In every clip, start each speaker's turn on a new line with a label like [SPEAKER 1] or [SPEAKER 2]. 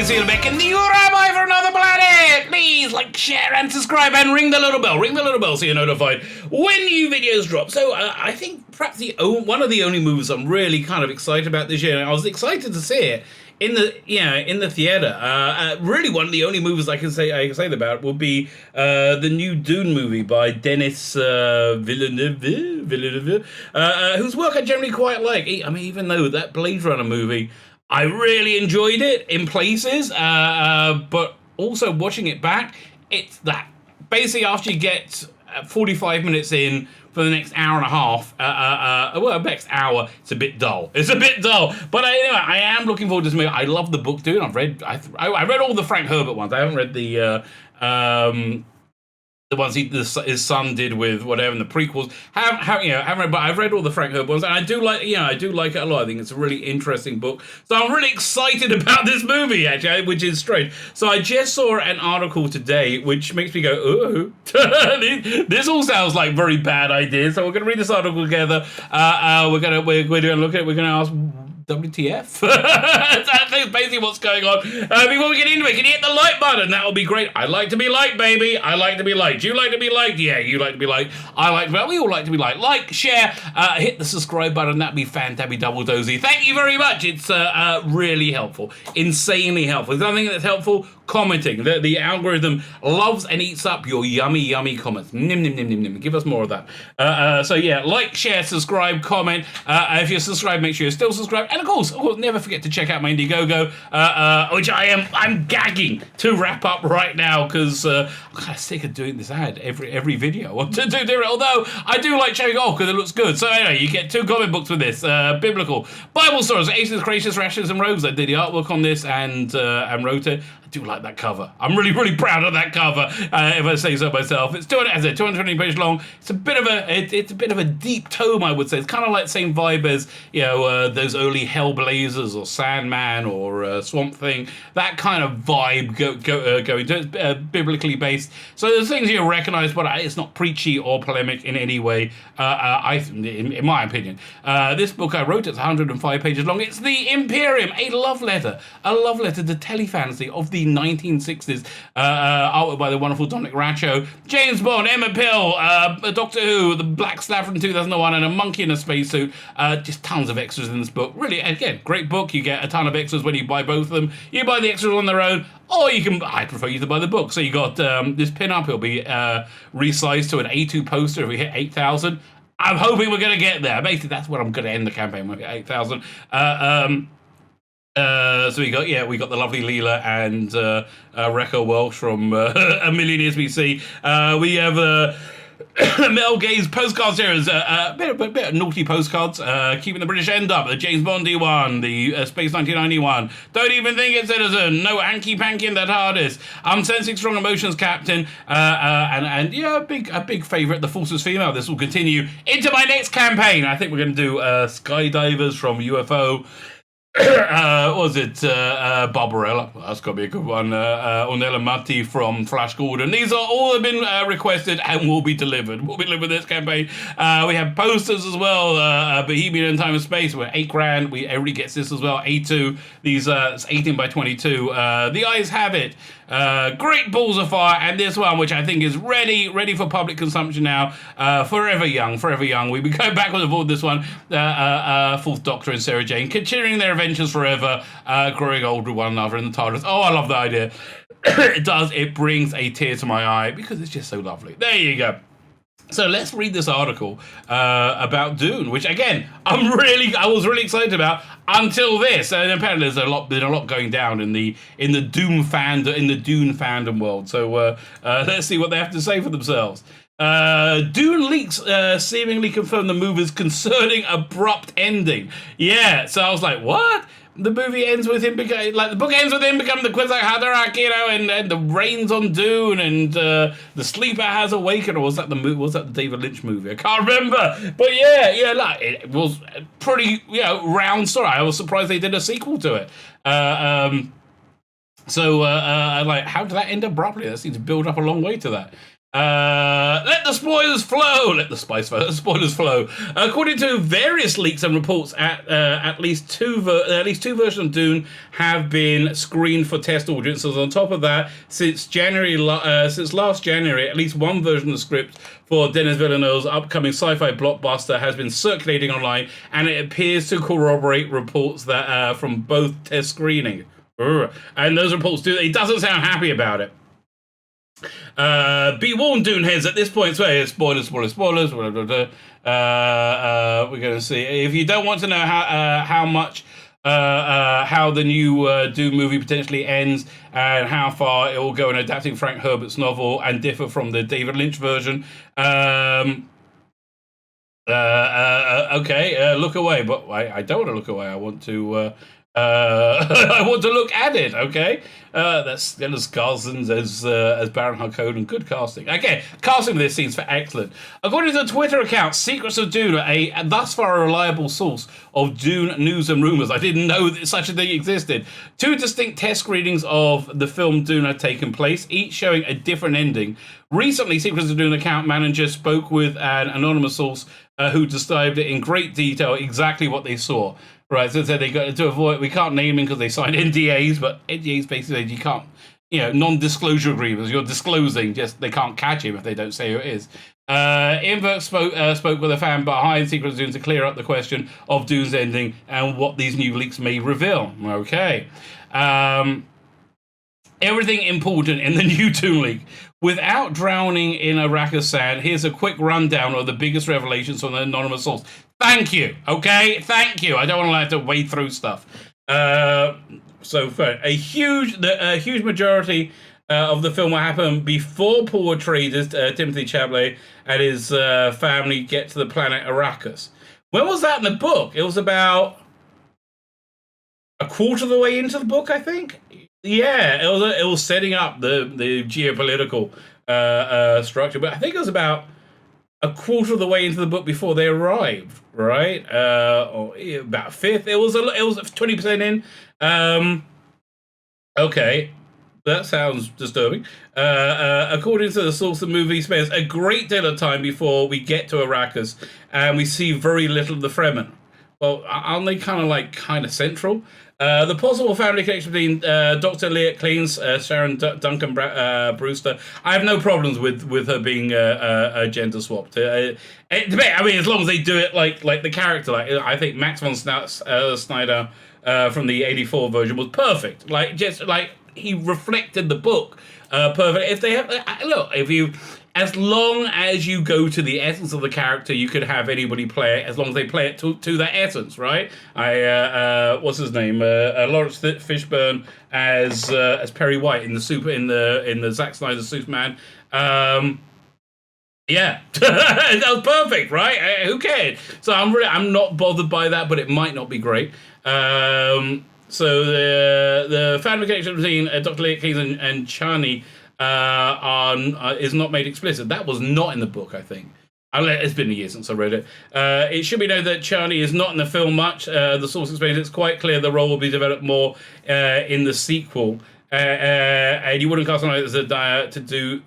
[SPEAKER 1] Tzvi Lebetkin, the Rabbi for another planet. Please like, share, and subscribe, and ring the little bell. Ring the little bell so you're notified when new videos drop. So I think perhaps one of the only movies I'm really kind of excited about this year. And I was excited to see it in the theater. Really, one of the only movies I can say about would be the new Dune movie by Denis Villeneuve, whose work I generally quite like. I mean, even though that Blade Runner movie, I really enjoyed it in places, but also watching it back, it's that basically after you get 45 minutes in for the next hour and a half, next hour, it's a bit dull. But anyway, I am looking forward to this movie. I love the book, dude. I read all the Frank Herbert ones. I haven't read the ones his son did with whatever in the prequels. Haven't read, but I've read all the Frank Herbert ones, and I do like it a lot. I think it's a really interesting book. So I'm really excited about this movie, actually, which is strange. So I just saw an article today, which makes me go, ooh, this all sounds like very bad ideas. So we're gonna read this article together. We're gonna look at it. We're gonna ask, WTF? That's basically what's going on. Before we get into it, can you hit the like button? That would be great. I like to be liked, baby. I like to be liked. You like to be liked? Yeah, you like to be liked. I like to be liked. We all like to be liked. Like, share, hit the subscribe button. That'd be fantastic, double dozy. Thank you very much. It's really helpful. Insanely helpful. Is there anything that's helpful? Commenting. The algorithm loves and eats up your yummy, yummy comments. Nim, nim, nim, nim, nim. Give us more of that. So yeah, like, share, subscribe, comment. If you're subscribed, make sure you're still subscribed. And of course, never forget to check out my Indiegogo, which I'm gagging to wrap up right now because I'm kind of sick of doing this ad every video. I want to do it, although I do like showing it off because it looks good. So anyway, you get 2 comic books with this, biblical Bible stories, Aces, Gracious, Rashes, and Rogues. I did the artwork on this and wrote it. I do like that cover. I'm really, really proud of that cover, if I say so myself. It's 220 pages long. It's a bit of a deep tome, I would say. It's kind of like the same vibe as those early Hellblazers or Sandman or Swamp Thing. That kind of vibe going to it. Biblically based. So there's things you recognize, but it's not preachy or polemic in any way. In my opinion, this book I wrote, it's 105 pages long. It's the Imperium, a love letter to telefantasy of the 1960s, artwork by the wonderful Dominic Racho, James Bond, Emma Pill, Doctor Who, the Black Slab from 2001, and a monkey in a spacesuit. Just tons of extras in this book. Really, again, great book. You get a ton of extras when you buy both of them. You buy the extras on their own, or I prefer you to buy the book. So you got this pin-up. It'll be resized to an A2 poster if we hit 8,000. I'm hoping we're going to get there. Basically, that's what I'm going to end the campaign with, 8,000. So we got the lovely Leela and Rekha Welsh from A Million Years BC. We have Mel Gay's postcard series, a bit of naughty postcards, keeping the British end up, the James Bondy one, the Space 1991, Don't Even Think It's Citizen, No Hanky Panky in That TARDIS, I'm Sensing Strong Emotions Captain, and a big favourite, The Force is Female. This will continue into my next campaign. I think we're going to do Skydivers from UFO. Barbarella? That's got to be a good one. Ornella Mutti from Flash Gordon. These are all have been requested and will be delivered. We'll be delivering this campaign. We have posters as well. Bohemian in Time and Space. We're $8,000. Everybody gets this as well. A2. These it's 18 by 22. The Eyes Have It. Great Balls of Fire, and this one, which I think is ready for public consumption now. Forever Young. We go backwards and forward this one. Fourth Doctor and Sarah Jane continuing their adventures forever, growing old with one another in the TARDIS. Oh, I love that idea. It does. It brings a tear to my eye because it's just so lovely. There you go. So let's read this article about Dune, which again I was really excited about until this, and apparently there's been a lot going down in the Dune fandom world. So let's see what they have to say for themselves. Dune leaks seemingly confirm the movie's concerning abrupt ending. Yeah, so I was like, what? The movie ends with him becoming, the book ends with him becoming the Kwisatz Haderach, and the rain's on Dune, and the sleeper has awakened, or was that the David Lynch movie? I can't remember, but it was a pretty, round story. I was surprised they did a sequel to it. How did that end abruptly? That seems to build up a long way to that. Let the spoilers flow. Let the spoilers flow. According to various leaks and reports, at least two versions of Dune have been screened for test audiences. On top of that, since last January, at least one version of the script for Denis Villeneuve's upcoming sci-fi blockbuster has been circulating online, and it appears to corroborate reports that from both test screening. And those reports he doesn't sound happy about it. Be warned, Dune heads, at this point. So spoilers. We're going to see. If you don't want to know how the new Dune movie potentially ends and how far it will go in adapting Frank Herbert's novel and differ from the David Lynch version, okay, look away. But I don't want to look away. I want to. I want to look at it. Okay, that's Stellan Skarsgård as Baron Harkonnen. Good casting. Okay, casting for this scene's for excellent. According to the Twitter account Secrets of Dune, a thus far a reliable source of Dune news and rumors. I didn't know that such a thing existed. 2 distinct test screenings of the film Dune had taken place, each showing a different ending. Recently, Secrets of Dune account manager spoke with an anonymous source who described it in great detail exactly what they saw. Right, so they got to avoid. We can't name him because they signed NDAs, but NDAs basically you can't, non-disclosure agreements. You're disclosing, just they can't catch him if they don't say who it is. Inverk spoke with a fan behind Secret of Dune to clear up the question of Dune's ending and what these new leaks may reveal. Okay, everything important in the new Dune leak. Without drowning in Arrakis sand, here's a quick rundown of the biggest revelations from the anonymous source. Thank you, okay? Thank you. I don't want to have to wade through stuff. So a huge majority of the film will happen before Paul Atreides, Timothy Chalamet, and his family get to the planet Arrakis. When was that in the book? It was about a quarter of the way into the book, I think. Yeah, it was setting up the geopolitical structure, but I think it was about a quarter of the way into the book before they arrived, right? Or about a fifth. It was 20% in. Okay, that sounds disturbing. According to the source, the movie spends a great deal of time before we get to Arrakis, and we see very little of the Fremen. Well, aren't they kind of central? The possible family connection between Dr. Leah Cleans, Sharon Duncan Brewster. I have no problems with her being a gender swapped. I mean, as long as they do it like the character. Like I think Max von Snyder from the '84 version was perfect. Just he reflected the book perfect. If they have as long as you go to the essence of the character, you could have anybody play it, as long as they play it to that essence, right? What's his name? Lawrence Fishburne as Perry White in the Zack Snyder Superman. Yeah, that was perfect, right? Who cared? So I'm not bothered by that, but it might not be great. So the family connection between Dr. Leah Cleans and Chani is not made explicit. That was not in the book, I think. It's been a year since I read it. It should be noted that Chani is not in the film much. The source explains it's quite clear the role will be developed more in the sequel. And you wouldn't cast on it as to do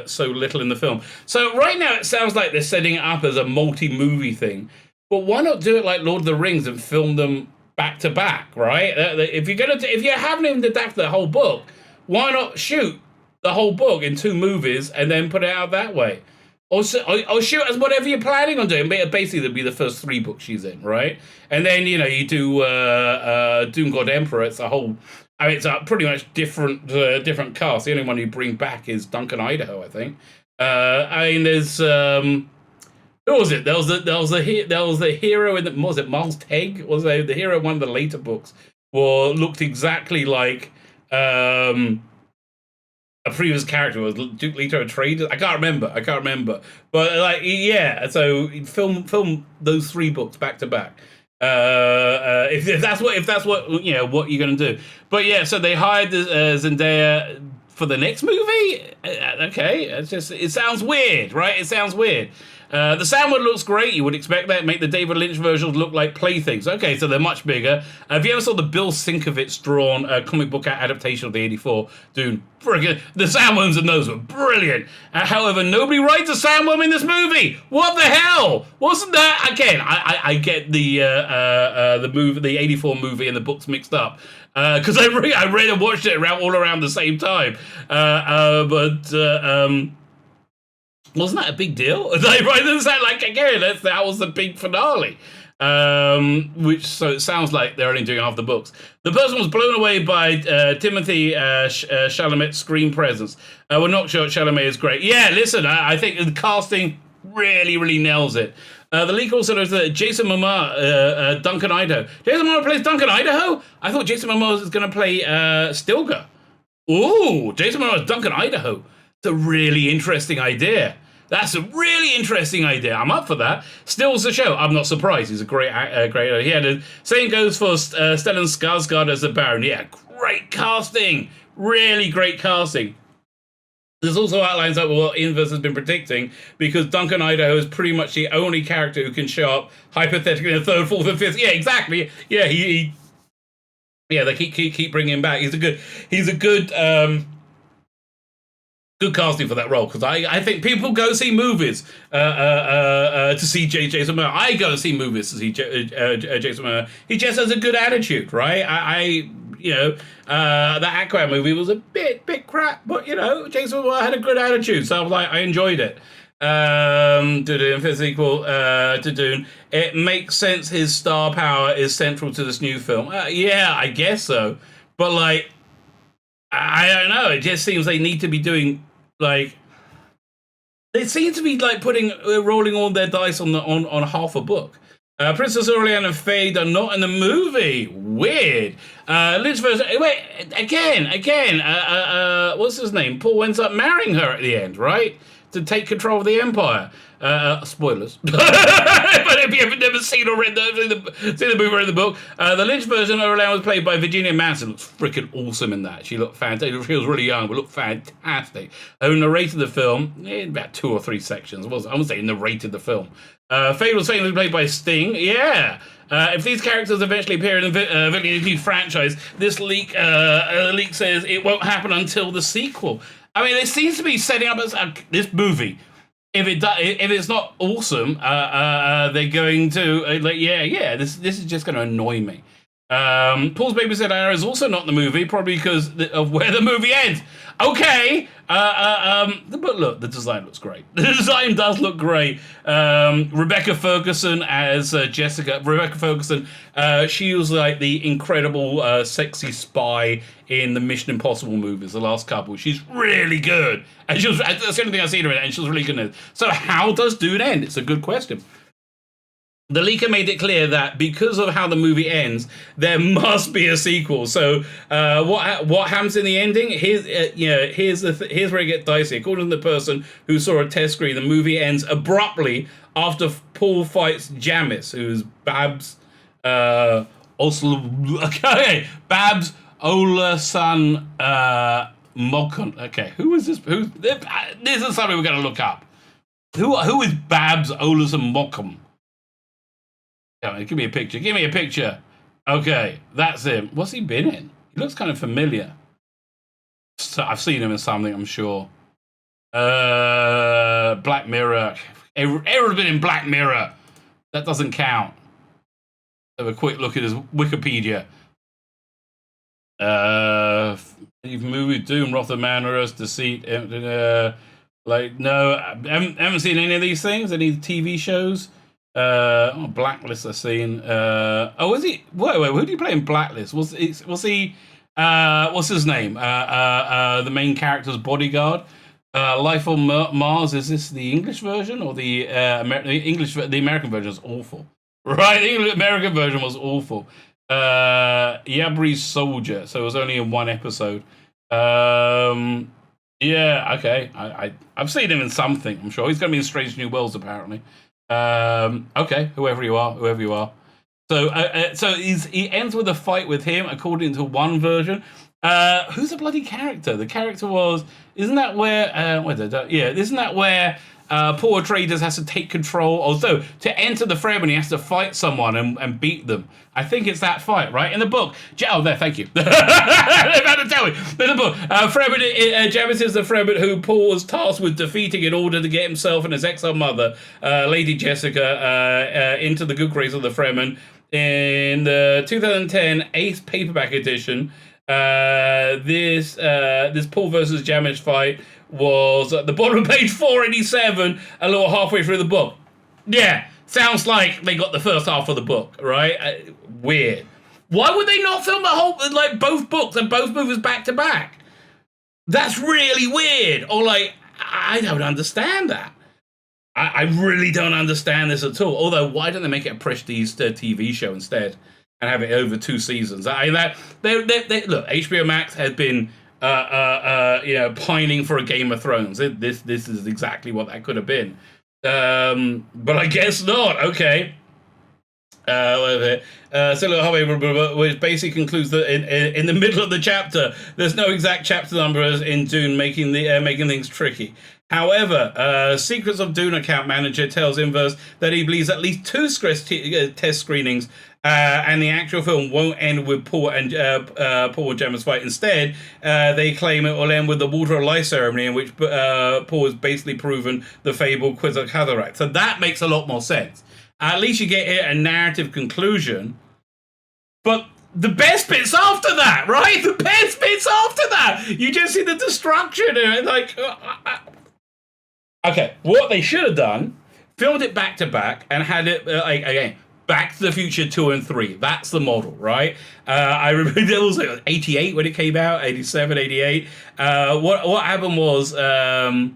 [SPEAKER 1] so little in the film. So right now it sounds like they're setting it up as a multi-movie thing. But why not do it like Lord of the Rings and film them back to back, right? If you're having him adapt the whole book, why not shoot the whole book in 2 movies and then put it out that way? Or shoot as whatever you're planning on doing. Basically, it'll be the first 3 books she's in, right? And then, you do Dune God Emperor. It's a whole... I mean, it's a pretty much different cast. The only one you bring back is Duncan Idaho, I think. I mean, there's... who was it? There was the hero in the... What was it? Miles Tegg? Was the hero in one of the later books? Looked exactly like... a previous character was Duke Leto Atreides. I can't remember. But yeah. So film those 3 books back to back. If that's what what you're gonna do. But yeah, so they hired Zendaya for the next movie? Okay, it sounds weird, right? It sounds weird. The Sandworm looks great. You would expect that. Make the David Lynch versions look like playthings. Okay, so they're much bigger. If you ever saw the Bill Sienkiewicz drawn comic book adaptation of the '84 Dune, friggin' the sandworms in those were brilliant. However, nobody rides a sandworm in this movie. What the hell? Wasn't that again? I get the movie, the '84 movie, and the books mixed up because I read and watched it all around the same time. Wasn't that a big deal? Like again, that was the big finale. So it sounds like they're only doing half the books. The person was blown away by Timothy Chalamet's screen presence. We're not sure Chalamet is great. Yeah, listen, I think the casting really nails it. The leak also knows that Jason Momoa, Duncan Idaho. Jason Momoa plays Duncan Idaho? I thought Jason Momoa was going to play Stilgar. Ooh, Jason Momoa is Duncan Idaho. It's a really interesting idea. That's a really interesting idea. I'm up for that. Stills the show. I'm not surprised. He's a great actor. He had a same goes for Stellan Skarsgård as the Baron. Yeah, great casting. Really great casting. This also outlines up what Inverse has been predicting, because Duncan Idaho is pretty much the only character who can show up hypothetically in the third, fourth, and fifth. Yeah, exactly. Yeah, he they keep bringing him back. He's a good casting for that role, because I think people go see movies to see Jason Momoa. I go see movies to see Jason Momoa. He just has a good attitude, right? That Aquaman movie was a bit crap, but Jason Momoa had a good attitude, so I was like, I enjoyed it. Fifth sequel to Dune. It makes sense his star power is central to this new film. Yeah, I guess so, but like, I don't know. It just seems they need to be doing they seem to be like rolling all their dice on half a book. Princess Aurelian and Fade are not in the movie. Weird. Lynch version. Wait, again. What's his name? Paul ends up marrying her at the end, right? To take control of the Empire. Spoilers. But if you have never seen or read the movie or read the book, the Lynch version of Aurelian was played by Virginia Madsen. Looks freaking awesome in that. She looked fantastic. She was really young, but looked fantastic. Who narrated the film in about 2 or 3 sections. I wouldn't say narrated the film. Fade was famously played by Sting. Yeah. If these characters eventually appear in the new franchise, this leak says it won't happen until the sequel. I mean, it seems to be setting up as this movie. If it's not awesome, they're going to This is just going to annoy me. Paul's babysitter Anna is also not in the movie, probably because of where the movie ends. Okay, but look, the design looks great. The design does look great. Rebecca Ferguson as Jessica. Rebecca Ferguson, she was like the incredible, sexy spy in the Mission Impossible movies, the last couple. She's really good, and that's the only thing I've seen her in, and she was really good in it. So how does Dune end? It's a good question. The leaker made it clear that because of how the movie ends, there must be a sequel. So what happens in the ending? Here's where it gets dicey. According to the person who saw a test screen, the movie ends abruptly after Paul fights Jamis, who's Babs Babs Olasan Mokon. Okay, who is this? This is something we're going to look up. Who is Babs Olasan Mokon? Give me a picture. Okay, that's him. What's he been in? He looks kind of familiar. So I've seen him in something, I'm sure. Black Mirror. Everyone's been in Black Mirror. That doesn't count. Have a quick look at his Wikipedia. Movie Doom, Wrath Manor, Deceit. No, I haven't seen any of these things. Any TV shows. Blacklist I've seen. Is he? Wait, who do you play in Blacklist? Was he? What's his name? The main character's bodyguard. Life on Mars. Is this the English version or the The American version is awful. Right, the American version was awful. Yabri's soldier. So it was only in 1 episode. Yeah, okay. I've seen him in something. I'm sure he's going to be in Strange New Worlds apparently. Okay, whoever you are. So he ends with a fight with him, according to one version. Who's the bloody character? The character was, isn't that where, isn't that where Paul Atreides has to take control? Also, to enter the Fremen, he has to fight someone and beat them. I think it's that fight, right? In the book. Oh, there, thank you. They're about to tell me. In the book, Jamis is the Fremen who Paul was tasked with defeating in order to get himself and his exiled mother, Lady Jessica, into the good graces of the Fremen. In the 2010 8th paperback edition, this Paul versus Jamis fight was at the bottom of page 487, a little halfway through the book. Yeah, sounds like they got the first half of the book, right? Weird. Why would they not film the whole, like, both books and both movies back to back? That's really weird. Or, like, I don't understand that. I really don't understand this at all. Although, why don't they make it a prestige TV show instead and have it over 2 seasons? Look, HBO Max has been pining for a Game of Thrones. This is exactly what that could have been. But I guess not. Okay. Which basically concludes that in the middle of the chapter, there's no exact chapter numbers in Dune, making things tricky. However, Secrets of Dune account manager tells Inverse that he believes at least 2 test screenings and the actual film won't end with Paul and Gemma's fight. Instead, they claim it will end with the Water of Life ceremony, in which Paul has basically proven the fabled Kwisatz Haderach. So that makes a lot more sense. At least you get a narrative conclusion. But the best bit's after that, right? The best bit's after that. You just see the destruction and like. Okay, what they should have done, filmed it back to back and had it again. Back to the Future 2 and 3. That's the model, right? I remember it was like 88 when it came out, 87, 88. What happened was they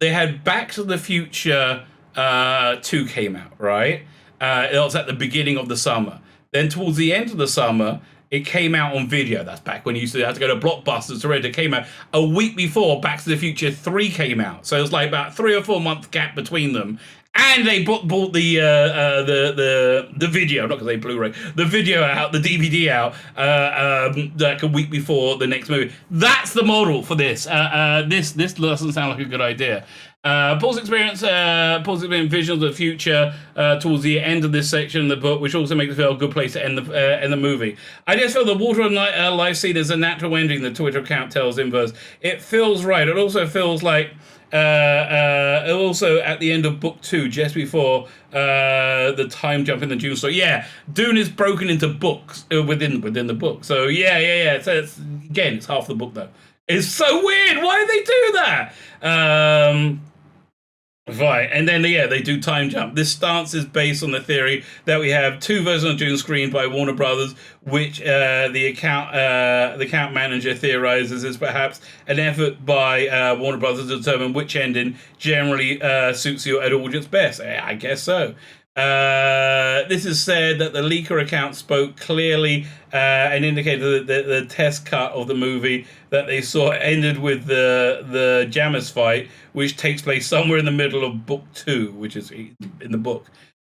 [SPEAKER 1] had Back to the Future 2 came out, right? It was at the beginning of the summer. Then towards the end of the summer, it came out on video. That's back when you used to have to go to Blockbusters to rent it. Came out a week before Back to the Future 3 came out. So it was like about 3 or 4 month gap between them. And they bought the video, not because they Blu-ray, the video out, the DVD out, like a week before the next movie. That's the model for this. This doesn't sound like a good idea. Paul's experience visions of the future towards the end of this section of the book, which also makes it feel a good place to end the movie. I just feel the Water and Life scene is a natural ending, the Twitter account tells Inverse. It feels right. It also feels like also at the end of book 2, just before the time jump in the Dune story. Yeah, Dune is broken into books within the book. So yeah. So it's half the book though. It's so weird. Why did they do that? Right, and then they do time jump. This stance is based on the theory that we have 2 versions of Dune screened by Warner Brothers, which the account manager theorizes is perhaps an effort by Warner Brothers to determine which ending generally suits your audience best. I guess so. This is said that the leaker account spoke clearly and indicated that the test cut of the movie that they saw ended with the Jamis fight, which takes place somewhere in the middle of book 2, which is in the book.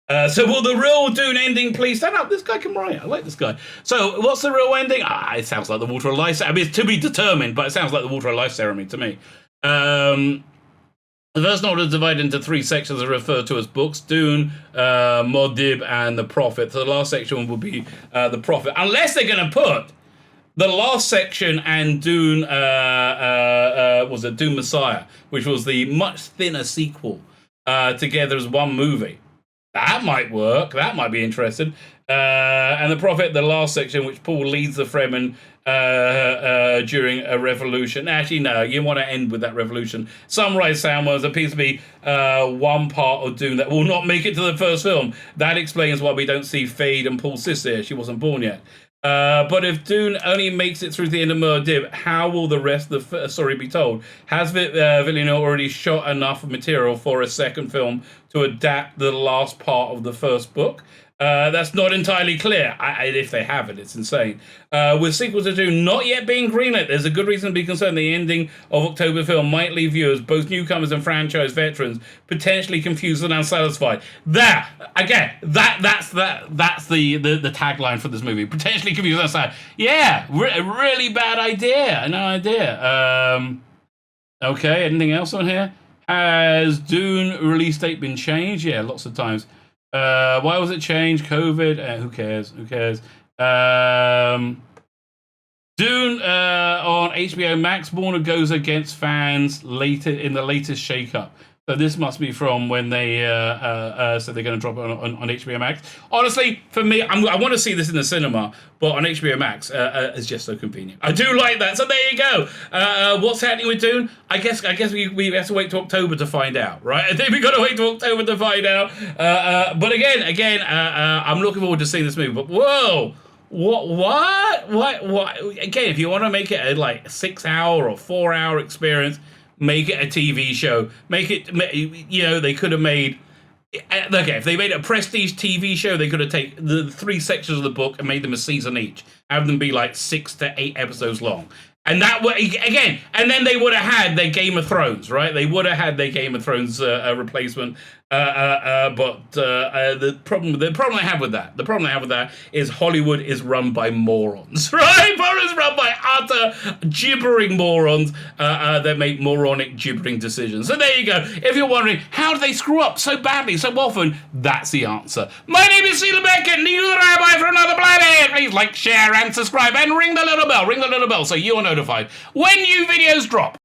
[SPEAKER 1] So will the real Dune ending please stand up? This guy can write. I like this guy. So what's the real ending? It sounds like the Water of Life. I mean, it's to be determined, but it sounds like the Water of Life ceremony to me. The first novel is divided into 3 sections that are referred to as books: Dune, Muad'Dib, and the Prophet. So the last section will be the Prophet, unless they're going to put the last section and Dune was it Dune Messiah, which was the much thinner sequel, together as one movie. That might work. That might be interesting. And the Prophet, the last section, which Paul leads the Fremen during a revolution. Actually, no, you want to end with that revolution. Some write Samwell's appears to be one part of Dune that will not make it to the first film. That explains why we don't see Fade and Paul's sister. She wasn't born yet. But if Dune only makes it through the end of Muad'Dib, how will the rest of the story be told? Has Villeneuve already shot enough material for a second film to adapt the last part of the first book? That's not entirely clear. If they have it, it's insane. With sequels to Dune not yet being greenlit, there's a good reason to be concerned the ending of October film might leave viewers, both newcomers and franchise veterans, potentially confused and unsatisfied. That's the tagline for this movie. Potentially confused and unsatisfied. Yeah, really bad idea. No idea. Okay, anything else on here? Has Dune release date been changed? Yeah, lots of times. Why was it changed? COVID? Who cares? Who cares? Dune on HBO Max. Warner goes against fans later in the latest shakeup. So this must be from when they said they're going to drop it on HBO Max. Honestly, for me, I want to see this in the cinema, but on HBO Max, it's just so convenient. I do like that. So there you go. What's happening with Dune? I guess we have to wait till October to find out, right? I think we got to wait till October to find out. But again, I'm looking forward to seeing this movie. But whoa. What? Again, if you want to make it a 6-hour or 4-hour experience, make it a TV show. Make it, they could have made, okay, if they made a prestige TV show, they could have taken the 3 sections of the book and made them a season each. Have them be 6 to 8 episodes long. And that would, again, and then they would have had their Game of Thrones, right? They would have had their Game of Thrones replacement. But the problem I have with that is Hollywood is run by morons, right? Hollywood is run by utter gibbering morons that make moronic gibbering decisions. So there you go. If you're wondering, how do they screw up so badly, so often, that's the answer. My name is Tzvi Lebetkin, the Rabbi for another planet. Please like, share, and subscribe, and ring the little bell so you are notified when new videos drop.